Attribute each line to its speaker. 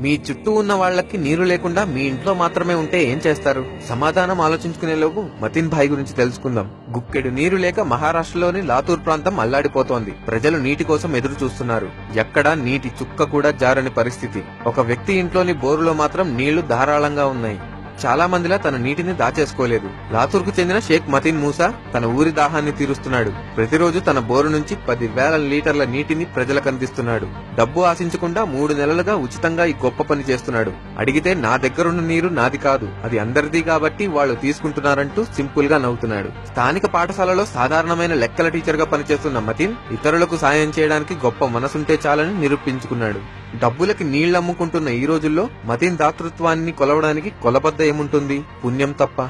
Speaker 1: మీ చుట్టూ ఉన్న వాళ్ళకి నీరు లేకుండా మీ ఇంట్లో మాత్రమే ఉంటే ఏం చేస్తారు? సమాధానం ఆలోచించుకునేలోపు మతిన్ భాయ్ గురించి తెలుసుకుందాం. గుక్కెడు నీరు లేక మహారాష్ట్రలోని లాతూర్ ప్రాంతం అల్లాడిపోతోంది. ప్రజలు నీటి కోసం ఎదురు చూస్తున్నారు. ఎక్కడా నీటి చుక్క కూడా జారని పరిస్థితి. ఒక వ్యక్తి ఇంట్లోని బోరులో మాత్రం నీళ్లు ధారాళంగా ఉన్నాయి. చాలా మందిలా తన నీటిని దాచేసుకోలేదు. లాతూర్కు చెందిన షేక్ మతిన్ మూసా తన ఊరి దాహాన్ని తీరుస్తున్నాడు. ప్రతిరోజు తన బోరు నుంచి 10,000 లీటర్ల నీటిని ప్రజలకు అందిస్తున్నాడు. డబ్బు ఆశించకుండా 3 నెలలుగా ఉచితంగా ఈ గొప్ప పని చేస్తున్నాడు. అడిగితే నా దగ్గరున్న నీరు నాది కాదు, అది అందరిది కాబట్టి వాళ్ళు తీసుకుంటున్నారంటూ సింపుల్ గా నవ్వుతున్నాడు. స్థానిక పాఠశాలలో సాధారణమైన లెక్కల టీచర్ గా పనిచేస్తున్న మతిన్ ఇతరులకు సాయం చేయడానికి గొప్ప మనసుంటే చాలని నిరూపించుకున్నాడు. డబ్బులకి నీళ్లమ్ముకుంటున్న ఈ రోజుల్లో మతిన్ దాతృత్వాన్ని కొలవడానికి కొలబద్ద ఏముంటుంది? పుణ్యం తప్ప.